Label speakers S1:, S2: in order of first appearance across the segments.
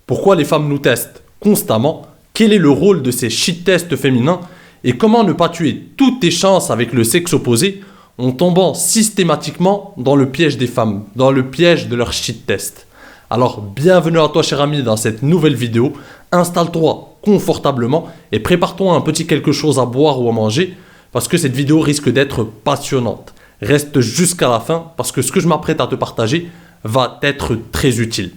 S1: Pourquoi les femmes nous testent constamment? Quel est le rôle de ces shit tests féminins? Et comment ne pas tuer toutes tes chances avec le sexe opposé en tombant systématiquement dans le piège des femmes, dans le piège de leur shit test? Alors, bienvenue à toi cher ami dans cette nouvelle vidéo. Installe-toi confortablement et prépare-toi un petit quelque chose à boire ou à manger parce que cette vidéo risque d'être passionnante. Reste jusqu'à la fin parce que ce que je m'apprête à te partager va être très utile.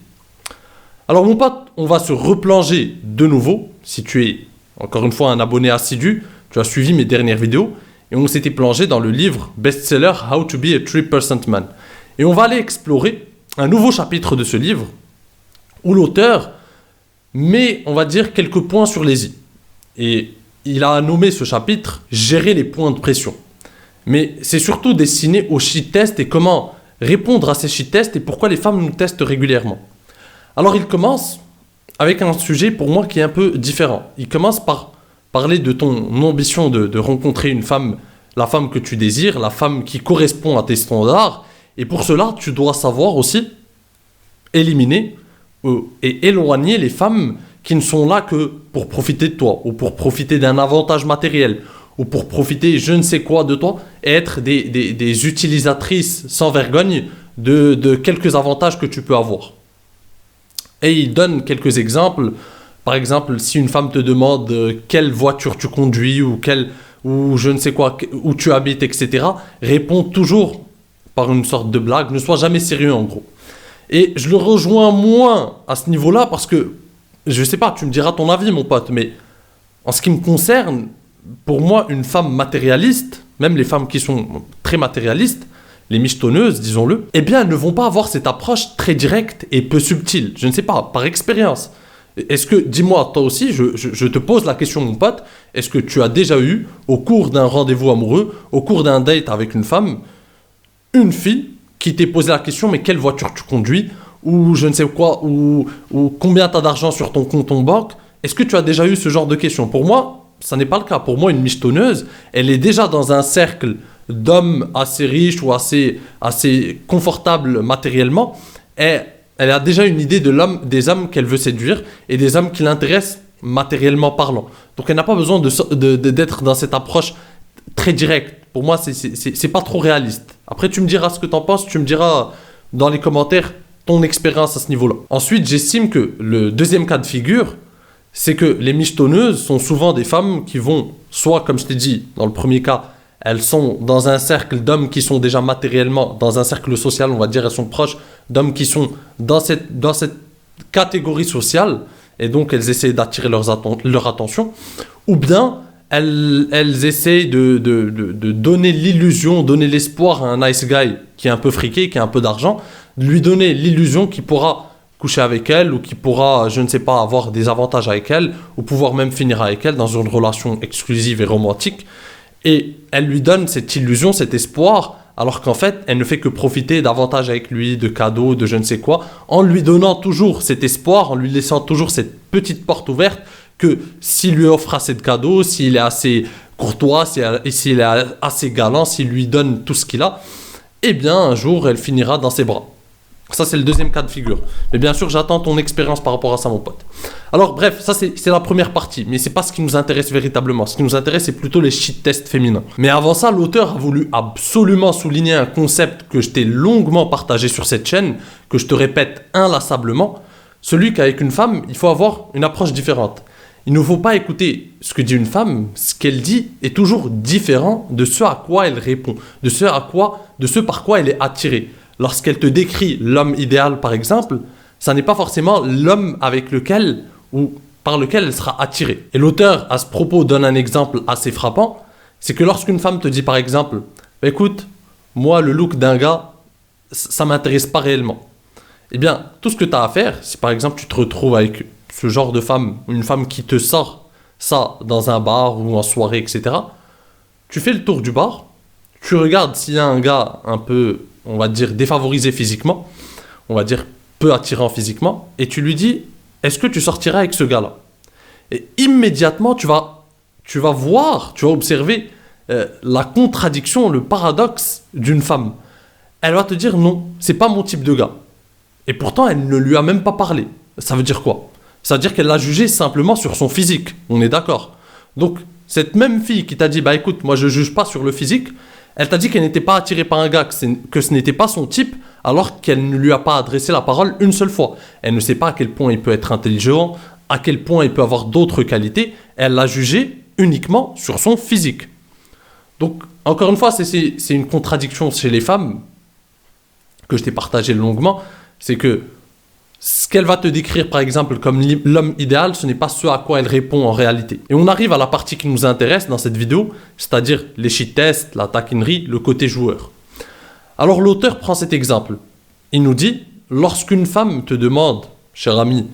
S1: Alors mon pote, on va se replonger de nouveau. Si tu es encore une fois un abonné assidu, tu as suivi mes dernières vidéos et on s'était plongé dans le livre best-seller How to be a 3% man. Et on va aller explorer un nouveau chapitre de ce livre où l'auteur met, on va dire, quelques points sur les i. Et il a nommé ce chapitre « Gérer les points de pression ». Mais c'est surtout destiné aux shit tests et comment répondre à ces shit tests et pourquoi les femmes nous testent régulièrement. Alors il commence avec un sujet pour moi qui est un peu différent. Il commence par parler de ton ambition de rencontrer une femme, la femme que tu désires, la femme qui correspond à tes standards. Et pour cela, tu dois savoir aussi éliminer et éloigner les femmes qui ne sont là que pour profiter de toi ou pour profiter d'un avantage matériel ou pour profiter je ne sais quoi de toi et être des utilisatrices sans vergogne de quelques avantages que tu peux avoir. Et il donne quelques exemples. Par exemple, si une femme te demande quelle voiture tu conduis ou je ne sais quoi, où tu habites, etc., réponds toujours par une sorte de blague. Ne sois jamais sérieux en gros. Et je le rejoins moins à ce niveau-là parce que, je sais pas, tu me diras ton avis mon pote, mais en ce qui me concerne, pour moi, une femme matérialiste, même les femmes qui sont très matérialistes, les michetonneuses, disons-le, eh bien, elles ne vont pas avoir cette approche très directe et peu subtile. Je ne sais pas, par expérience. Est-ce que, dis-moi, toi aussi, je te pose la question, mon pote, est-ce que tu as déjà eu, au cours d'un rendez-vous amoureux, au cours d'un date avec une femme, une fille qui t'ait posé la question, mais quelle voiture tu conduis, ou je ne sais quoi, ou combien tu as d'argent sur ton compte en banque? Est-ce que tu as déjà eu ce genre de questions? Pour moi, ça n'est pas le cas. Pour moi, une michetonneuse, elle est déjà dans un cercle d'hommes assez riches ou assez confortables matériellement, et elle a déjà une idée des hommes qu'elle veut séduire et des hommes qui l'intéressent matériellement parlant. Donc elle n'a pas besoin d'être dans cette approche très directe. Pour moi, c'est pas trop réaliste. Après, tu me diras ce que tu en penses, tu me diras dans les commentaires ton expérience à ce niveau-là. Ensuite, j'estime que le deuxième cas de figure, c'est que les michetonneuses sont souvent des femmes qui vont, soit comme je t'ai dit, dans le premier cas, elles sont dans un cercle d'hommes qui sont déjà matériellement, dans un cercle social, on va dire, elles sont proches d'hommes qui sont dans cette catégorie sociale, et donc elles essayent d'attirer leur attention, ou bien elles essayent de donner l'illusion, donner l'espoir à un nice guy qui est un peu friqué, qui a un peu d'argent, de lui donner l'illusion qu'il pourra coucher avec elle, ou qu'il pourra, je ne sais pas, avoir des avantages avec elle, ou pouvoir même finir avec elle dans une relation exclusive et romantique. Et elle lui donne cette illusion, cet espoir, alors qu'en fait, elle ne fait que profiter d'avantages avec lui, de cadeaux, de je ne sais quoi, en lui donnant toujours cet espoir, en lui laissant toujours cette petite porte ouverte, que s'il lui offre assez de cadeaux, s'il est assez courtois, s'il est assez galant, s'il lui donne tout ce qu'il a, eh bien, un jour, elle finira dans ses bras. Ça, c'est le deuxième cas de figure. Mais bien sûr, j'attends ton expérience par rapport à ça, mon pote. Alors, bref, ça, c'est la première partie. Mais c'est pas ce qui nous intéresse véritablement. Ce qui nous intéresse, c'est plutôt les shit tests féminins. Mais avant ça, l'auteur a voulu absolument souligner un concept que je t'ai longuement partagé sur cette chaîne, que je te répète inlassablement. Celui qu'avec une femme, il faut avoir une approche différente. Il ne faut pas écouter ce que dit une femme. Ce qu'elle dit est toujours différent de ce à quoi elle répond, de ce par quoi elle est attirée. Lorsqu'elle te décrit l'homme idéal, par exemple, ça n'est pas forcément l'homme avec lequel ou par lequel elle sera attirée. Et l'auteur, à ce propos, donne un exemple assez frappant. C'est que lorsqu'une femme te dit, par exemple, bah, écoute, moi, le look d'un gars, ça ne m'intéresse pas réellement. Eh bien, tout ce que tu as à faire, si par exemple tu te retrouves avec ce genre de femme, une femme qui te sort ça dans un bar ou en soirée, etc., tu fais le tour du bar, tu regardes s'il y a un gars un peu, on va dire, défavorisé physiquement, on va dire peu attirant physiquement, et tu lui dis, est-ce que tu sortiras avec ce gars-là? Et immédiatement, tu vas voir, tu vas observer la contradiction, le paradoxe d'une femme. Elle va te dire, non, c'est pas mon type de gars. Et pourtant, elle ne lui a même pas parlé. Ça veut dire quoi? C'est-à-dire qu'elle l'a jugé simplement sur son physique. On est d'accord. Donc, cette même fille qui t'a dit, bah écoute, moi je juge pas sur le physique, elle t'a dit qu'elle n'était pas attirée par un gars, que ce n'était pas son type, alors qu'elle ne lui a pas adressé la parole une seule fois. Elle ne sait pas à quel point il peut être intelligent, à quel point il peut avoir d'autres qualités. Elle l'a jugé uniquement sur son physique. Donc, encore une fois, c'est une contradiction chez les femmes que je t'ai partagé longuement. C'est que ce qu'elle va te décrire, par exemple, comme l'homme idéal, ce n'est pas ce à quoi elle répond en réalité. Et on arrive à la partie qui nous intéresse dans cette vidéo, c'est-à-dire les shit tests, la taquinerie, le côté joueur. Alors l'auteur prend cet exemple. Il nous dit, lorsqu'une femme te demande, cher ami,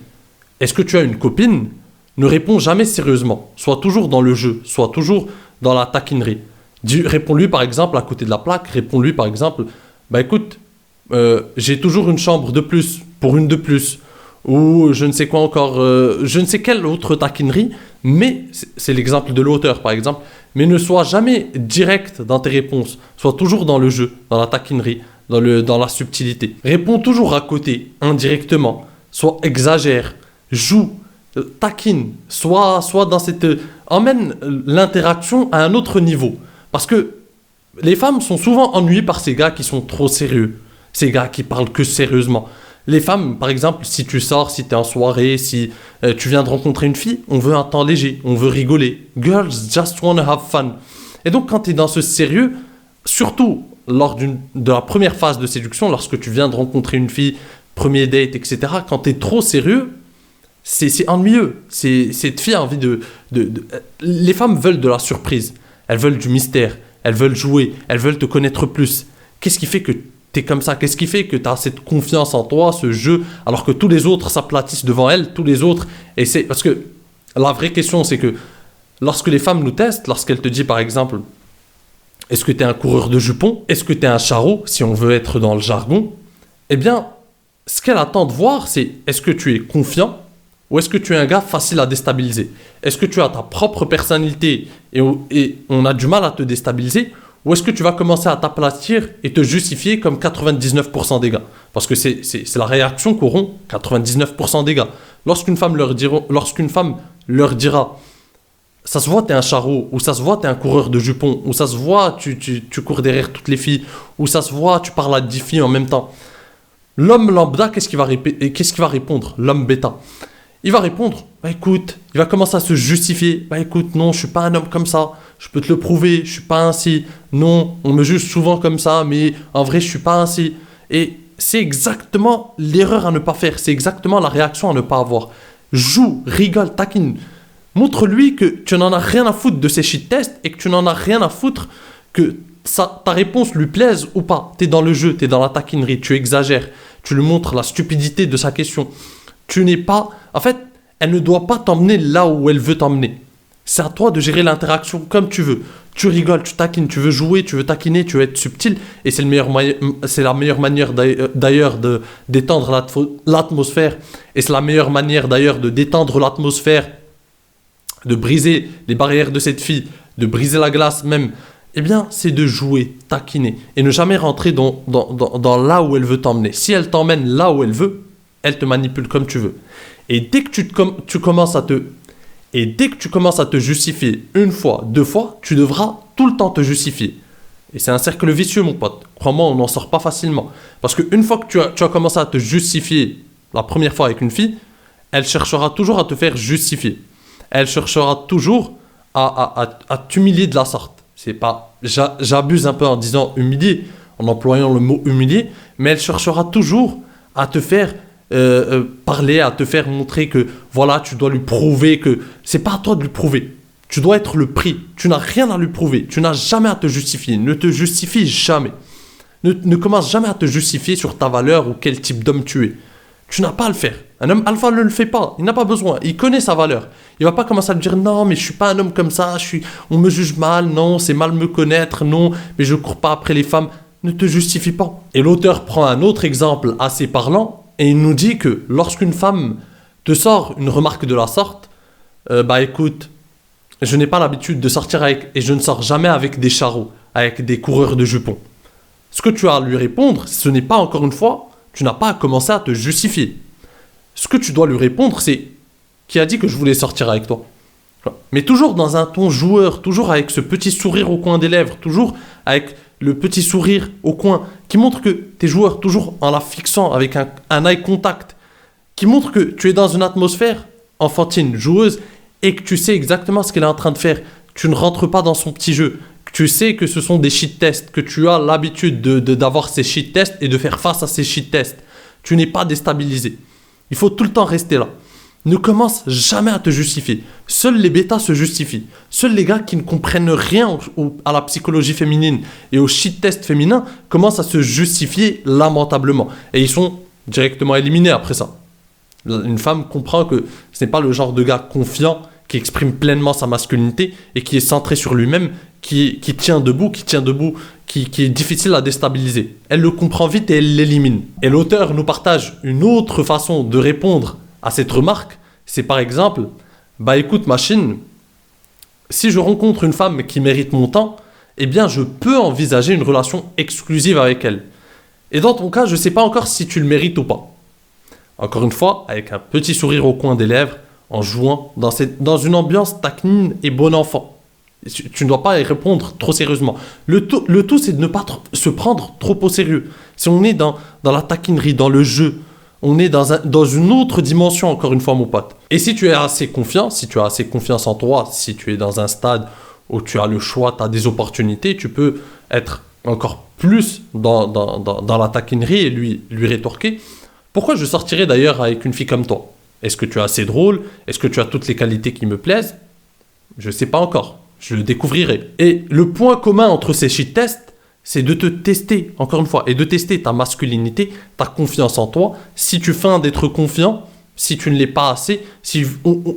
S1: est-ce que tu as une copine? Ne réponds jamais sérieusement. Sois toujours dans le jeu, sois toujours dans la taquinerie. Réponds-lui par exemple à côté de la plaque, réponds-lui par exemple, bah écoute, j'ai toujours une chambre de plus, pour une de plus, ou je ne sais quoi encore, je ne sais quelle autre taquinerie, mais c'est l'exemple de l'auteur par exemple, mais ne sois jamais direct dans tes réponses, sois toujours dans le jeu, dans la taquinerie, dans la subtilité. Réponds toujours à côté, indirectement, soit exagère, joue, taquine, soit dans cette... emmène l'interaction à un autre niveau. Parce que les femmes sont souvent ennuyées par ces gars qui sont trop sérieux, ces gars qui parlent que sérieusement. Les femmes, par exemple, si tu sors, si tu es en soirée, si tu viens de rencontrer une fille, on veut un temps léger, on veut rigoler. Girls just wanna have fun. Et donc, quand tu es dans ce sérieux, surtout lors de la première phase de séduction, lorsque tu viens de rencontrer une fille, premier date, etc., quand tu es trop sérieux, c'est ennuyeux. Cette fille a envie Les femmes veulent de la surprise. Elles veulent du mystère. Elles veulent jouer. Elles veulent te connaître plus. Qu'est-ce qui fait que t'es comme ça? Qu'est-ce qui fait que tu as cette confiance en toi, ce jeu, alors que tous les autres s'aplatissent devant elles, tous les autres essaient... Parce que la vraie question, c'est que lorsque les femmes nous testent, lorsqu'elles te disent par exemple, est-ce que tu es un coureur de jupons? Est-ce que tu es un charreau, si on veut être dans le jargon? Eh bien, ce qu'elle attend de voir, c'est est-ce que tu es confiant ou est-ce que tu es un gars facile à déstabiliser? Est-ce que tu as ta propre personnalité et on a du mal à te déstabiliser? Ou est-ce que tu vas commencer à t'aplatir et te justifier comme 99% des gars? Parce que c'est la réaction qu'auront 99% des gars. Lorsqu'une femme leur dira ça se voit t'es un charreau, ou ça se voit t'es un coureur de jupons, ou ça se voit tu cours derrière toutes les filles, ou ça se voit tu parles à 10 filles en même temps. L'homme lambda, qu'est-ce qu'il va répondre? L'homme bêta. Il va répondre, bah écoute, il va commencer à se justifier. Bah écoute, non, je suis pas un homme comme ça. Je peux te le prouver, je suis pas ainsi. Non, on me juge souvent comme ça, mais en vrai, je suis pas ainsi. Et c'est exactement l'erreur à ne pas faire. C'est exactement la réaction à ne pas avoir. Joue, rigole, taquine. Montre-lui que tu n'en as rien à foutre de ces shit tests et que tu n'en as rien à foutre que ta réponse lui plaise ou pas. T'es dans le jeu, t'es dans la taquinerie, tu exagères. Tu lui montres la stupidité de sa question. Tu n'es pas... En fait, elle ne doit pas t'emmener là où elle veut t'emmener. C'est à toi de gérer l'interaction comme tu veux. Tu rigoles, tu taquines, tu veux jouer, tu veux taquiner, tu veux être subtil. Et c'est la meilleure manière d'ailleurs de détendre l'atmosphère. Et c'est la meilleure manière d'ailleurs de détendre l'atmosphère, de briser les barrières de cette fille, de briser la glace même. Eh bien, c'est de jouer, taquiner. Et ne jamais rentrer dans là où elle veut t'emmener. Si elle t'emmène là où elle veut, elle te manipule comme tu veux. Et dès que tu commences à te justifier une fois, deux fois, tu devras tout le temps te justifier. Et c'est un cercle vicieux, mon pote. Crois-moi, on n'en sort pas facilement. Parce qu'une fois que tu as commencé à te justifier la première fois avec une fille, elle cherchera toujours à te faire justifier. Elle cherchera toujours à t'humilier de la sorte. C'est pas, j'abuse un peu en disant humilier, en employant le mot humilier, mais elle cherchera toujours à te faire parler, à te faire montrer que voilà, tu dois lui prouver que c'est pas à toi de lui prouver. Tu dois être le prix. Tu n'as rien à lui prouver. Tu n'as jamais à te justifier. Ne te justifie jamais. Ne commence jamais à te justifier sur ta valeur ou quel type d'homme tu es. Tu n'as pas à le faire. Un homme alpha ne le fait pas. Il n'a pas besoin. Il connaît sa valeur. Il va pas commencer à te dire non, mais je suis pas un homme comme ça. On me juge mal. Non, c'est mal me connaître. Non, mais je cours pas après les femmes. Ne te justifie pas. Et l'auteur prend un autre exemple assez parlant et il nous dit que lorsqu'une femme te sort une remarque de la sorte, bah écoute, je n'ai pas l'habitude de sortir avec, et je ne sors jamais avec des charreaux, avec des coureurs de jupons. Ce que tu as à lui répondre, ce n'est pas encore une fois, tu n'as pas à commencer à te justifier. Ce que tu dois lui répondre, c'est qui a dit que je voulais sortir avec toi. Mais toujours dans un ton joueur, toujours avec ce petit sourire au coin des lèvres, toujours avec le petit sourire au coin, qui montre que tu es joueur, toujours en la fixant avec un eye contact, qui montre que tu es dans une atmosphère enfantine, joueuse, et que tu sais exactement ce qu'elle est en train de faire. Tu ne rentres pas dans son petit jeu. Tu sais que ce sont des shit tests, que tu as l'habitude d'avoir ces shit tests et de faire face à ces shit tests. Tu n'es pas déstabilisé. Il faut tout le temps rester là. Ne commence jamais à te justifier. Seuls les bêtas se justifient. Seuls les gars qui ne comprennent rien à la psychologie féminine et aux shit tests féminins commencent à se justifier lamentablement. Et ils sont directement éliminés après ça. Une femme comprend que ce n'est pas le genre de gars confiant qui exprime pleinement sa masculinité et qui est centré sur lui-même, qui tient debout, qui est difficile à déstabiliser. Elle le comprend vite et elle l'élimine. Et l'auteur nous partage une autre façon de répondre à cette remarque, c'est par exemple, bah écoute machine, si je rencontre une femme qui mérite mon temps, eh bien je peux envisager une relation exclusive avec elle. Et dans ton cas, je ne sais pas encore si tu le mérites ou pas. Encore une fois, avec un petit sourire au coin des lèvres, en jouant dans une ambiance taquine et bon enfant. Tu ne dois pas y répondre trop sérieusement. Le tout c'est de ne pas se prendre trop au sérieux. Si on est dans la taquinerie, dans le jeu, on est dans une autre dimension, encore une fois, mon pote. Et si tu es assez confiant, si tu as assez confiance en toi, si tu es dans un stade où tu as le choix, tu as des opportunités, tu peux être encore plus dans la taquinerie et lui rétorquer. Pourquoi je sortirais d'ailleurs avec une fille comme toi? Est-ce que tu es assez drôle? Est-ce que tu as toutes les qualités qui me plaisent? Je ne sais pas encore. Je le découvrirai. Et le point commun entre ces shit tests, c'est de te tester, encore une fois, et de tester ta masculinité, ta confiance en toi. Si tu feins d'être confiant, si tu ne l'es pas assez, si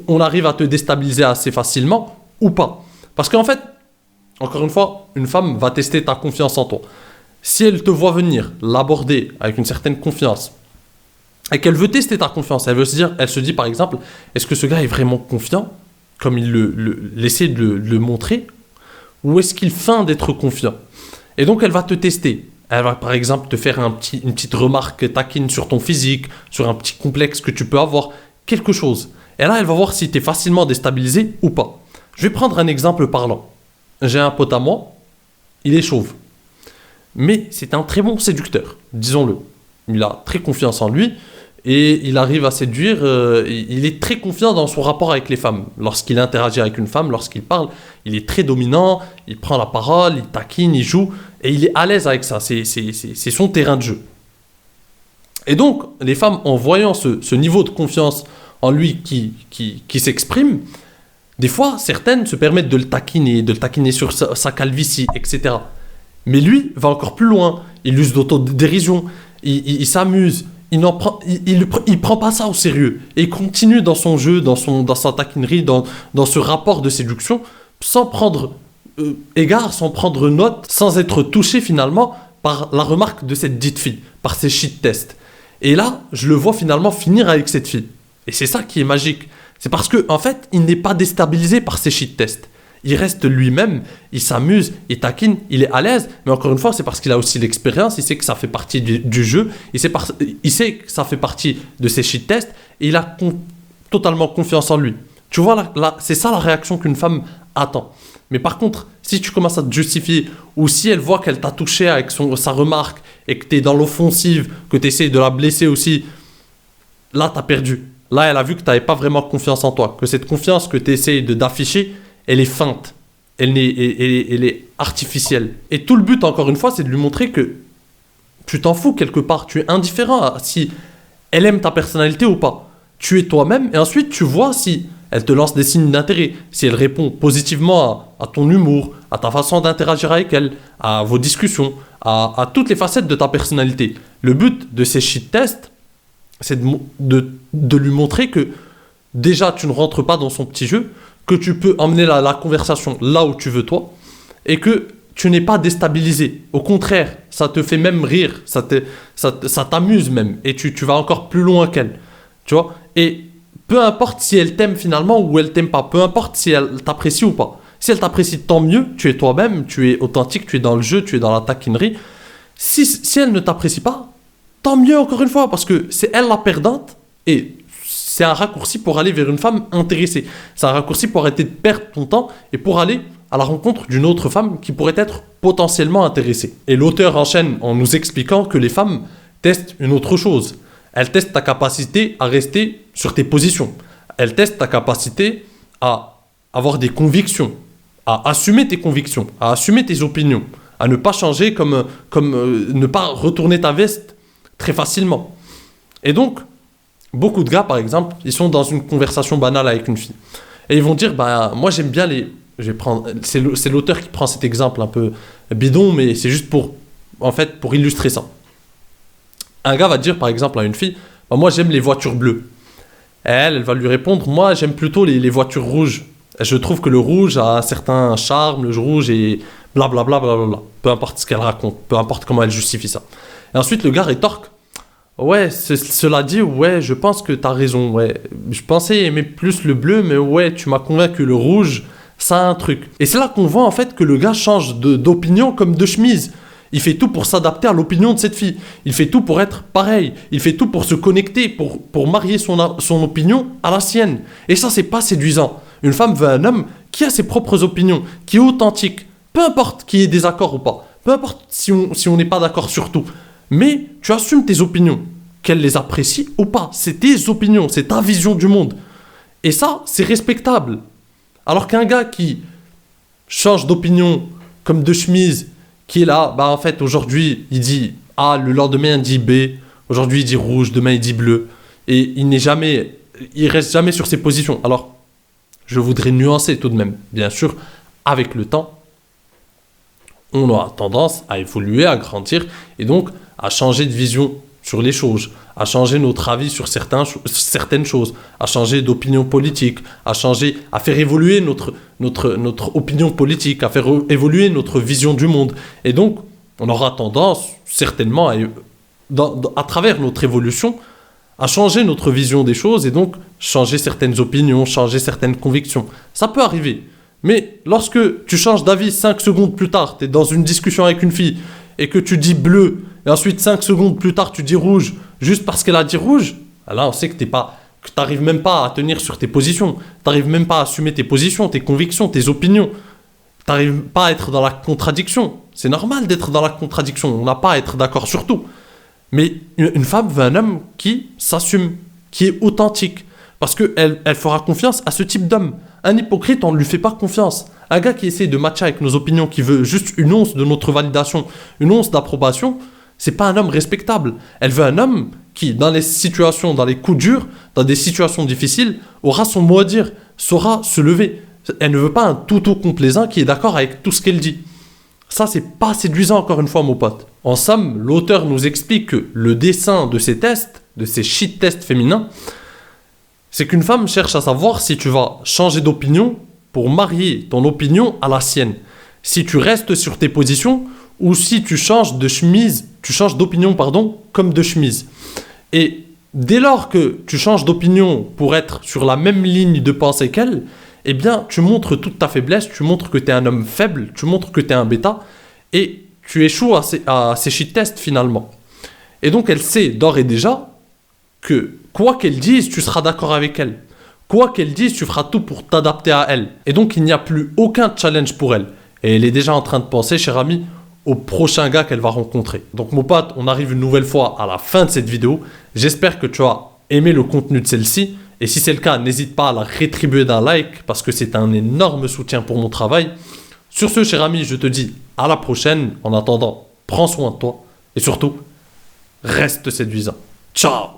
S1: on arrive à te déstabiliser assez facilement ou pas. Parce qu'en fait, encore une fois, une femme va tester ta confiance en toi. Si elle te voit venir l'aborder avec une certaine confiance, et qu'elle veut tester ta confiance, elle se dit par exemple, est-ce que ce gars est vraiment confiant, comme il essaie de le montrer, ou est-ce qu'il feint d'être confiant? Et donc, elle va te tester. Elle va, par exemple, te faire une petite remarque taquine sur ton physique, sur un petit complexe que tu peux avoir, quelque chose. Et là, elle va voir si tu es facilement déstabilisé ou pas. Je vais prendre un exemple parlant. J'ai un pote à moi, il est chauve. Mais c'est un très bon séducteur, disons-le. Il a très confiance en lui et il arrive à séduire. Il est très confiant dans son rapport avec les femmes. Lorsqu'il interagit avec une femme, lorsqu'il parle, il est très dominant, il prend la parole, il taquine, il joue, et il est à l'aise avec ça. C'est son terrain de jeu. Et donc, les femmes, en voyant ce niveau de confiance en lui qui s'exprime, des fois, certaines se permettent de le taquiner sur sa calvitie, etc. Mais lui va encore plus loin. Il use d'autodérision, il s'amuse. Il prend pas ça au sérieux et il continue dans son jeu, dans sa taquinerie, dans ce rapport de séduction, sans prendre égard, sans prendre note, sans être touché finalement par la remarque de cette dite fille, par ses shit tests. Et là, je le vois finalement finir avec cette fille. Et c'est ça qui est magique. C'est parce que en fait, il n'est pas déstabilisé par ses shit tests. Il reste lui-même, il s'amuse, il taquine, il est à l'aise, mais encore une fois, c'est parce qu'il a aussi l'expérience, il sait que ça fait partie du jeu, il sait que ça fait partie de ses shit tests, et il a totalement confiance en lui. Tu vois, là, c'est ça la réaction qu'une femme attend. Mais par contre, si tu commences à te justifier, ou si elle voit qu'elle t'a touché avec sa remarque, et que tu es dans l'offensive, que tu essaies de la blesser aussi, là, tu as perdu. Là, elle a vu que tu n'avais pas vraiment confiance en toi, que cette confiance que tu essaies d'afficher, elle est feinte, elle est artificielle. Et tout le but, encore une fois, c'est de lui montrer que tu t'en fous quelque part, tu es indifférent à si elle aime ta personnalité ou pas. Tu es toi-même et ensuite tu vois si elle te lance des signes d'intérêt, si elle répond positivement à ton humour, à ta façon d'interagir avec elle, à vos discussions, à toutes les facettes de ta personnalité. Le but de ces shit tests, c'est de lui montrer que déjà tu ne rentres pas dans son petit jeu, que tu peux emmener la conversation là où tu veux toi, et que tu n'es pas déstabilisé. Au contraire, ça te fait même rire, ça t'amuse même, et tu vas encore plus loin qu'elle. Tu vois? Et peu importe si elle t'aime finalement ou elle t'aime pas, peu importe si elle t'apprécie ou pas. Si elle t'apprécie, tant mieux, tu es toi-même, tu es authentique, tu es dans le jeu, tu es dans la taquinerie. Si elle ne t'apprécie pas, tant mieux encore une fois, parce que c'est elle la perdante, et c'est un raccourci pour aller vers une femme intéressée. C'est un raccourci pour arrêter de perdre ton temps et pour aller à la rencontre d'une autre femme qui pourrait être potentiellement intéressée. Et l'auteur enchaîne en nous expliquant que les femmes testent une autre chose. Elles testent ta capacité à rester sur tes positions. Elles testent ta capacité à avoir des convictions, à assumer tes convictions, à assumer tes opinions, à ne pas changer ne pas retourner ta veste très facilement. Et donc, beaucoup de gars, par exemple, ils sont dans une conversation banale avec une fille. Et ils vont dire, bah, moi j'aime bien les... C'est l'auteur qui prend cet exemple un peu bidon, mais c'est juste pour illustrer ça. Un gars va dire, par exemple, à une fille, bah, moi j'aime les voitures bleues. Et elle va lui répondre, moi j'aime plutôt les voitures rouges. Je trouve que le rouge a un certain charme, le rouge est blablabla, blablabla. Peu importe ce qu'elle raconte, peu importe comment elle justifie ça. Et ensuite le gars rétorque, ouais, cela dit, ouais, je pense que t'as raison, ouais. Je pensais aimer plus le bleu, mais ouais, tu m'as convaincu, le rouge, ça a un truc. Et c'est là qu'on voit en fait que le gars change d'opinion comme de chemise. Il fait tout pour s'adapter à l'opinion de cette fille. Il fait tout pour être pareil. Il fait tout pour se connecter, pour marier son opinion à la sienne. Et ça, c'est pas séduisant. Une femme veut un homme qui a ses propres opinions, qui est authentique. Peu importe qu'il y ait des accords ou pas. Peu importe si on n'est pas d'accord sur tout. Mais tu assumes tes opinions. Qu'elle les apprécie ou pas. C'est tes opinions, c'est ta vision du monde. Et ça, c'est respectable. Alors qu'un gars qui change d'opinion comme de chemise, qui est là, bah en fait aujourd'hui il dit A, le lendemain il dit B, aujourd'hui il dit rouge, demain il dit bleu, et il reste jamais sur ses positions. Alors, je voudrais nuancer tout de même. Bien sûr, avec le temps, on aura tendance à évoluer, à grandir, et donc à changer de vision sur les choses, à changer notre avis sur certaines choses, à changer d'opinion politique, à faire évoluer notre opinion politique, à faire évoluer notre vision du monde. Et donc, on aura tendance, certainement, à travers notre évolution, à changer notre vision des choses et donc changer certaines opinions, changer certaines convictions. Ça peut arriver. Mais lorsque tu changes d'avis 5 secondes plus tard, tu es dans une discussion avec une fille et que tu dis bleu, et ensuite 5 secondes plus tard tu dis rouge, juste parce qu'elle a dit rouge, là on sait que tu n'arrives même pas à tenir sur tes positions, tu n'arrives même pas à assumer tes positions, tes convictions, tes opinions, tu n'arrives pas à être dans la contradiction. C'est normal d'être dans la contradiction, on n'a pas à être d'accord sur tout. Mais une femme veut un homme qui s'assume, qui est authentique, parce qu'elle fera confiance à ce type d'homme. Un hypocrite, on ne lui fait pas confiance. Un gars qui essaie de matcher avec nos opinions, qui veut juste une once de notre validation, une once d'approbation, c'est pas un homme respectable. Elle veut un homme qui, dans les situations, dans les coups durs, dans des situations difficiles, aura son mot à dire, saura se lever. Elle ne veut pas un toutou complaisant qui est d'accord avec tout ce qu'elle dit. Ça, c'est pas séduisant, encore une fois, mon pote. En somme, l'auteur nous explique que le dessin de ces tests, de ces shit tests féminins, c'est qu'une femme cherche à savoir si tu vas changer d'opinion pour marier ton opinion à la sienne. Si tu restes sur tes positions ou si tu changes d'opinion, comme de chemise. Et dès lors que tu changes d'opinion pour être sur la même ligne de pensée qu'elle, eh bien, tu montres toute ta faiblesse, tu montres que tu es un homme faible, tu montres que tu es un bêta, et tu échoues à ces shit tests finalement. Et donc, elle sait d'ores et déjà que quoi qu'elle dise, tu seras d'accord avec elle. Quoi qu'elle dise, tu feras tout pour t'adapter à elle. Et donc, il n'y a plus aucun challenge pour elle. Et elle est déjà en train de penser, cher ami, au prochain gars qu'elle va rencontrer. Donc, mon pote, on arrive une nouvelle fois à la fin de cette vidéo. J'espère que tu as aimé le contenu de celle-ci. Et si c'est le cas, n'hésite pas à la rétribuer d'un like parce que c'est un énorme soutien pour mon travail. Sur ce, cher ami, je te dis à la prochaine. En attendant, prends soin de toi et surtout, reste séduisant. Ciao!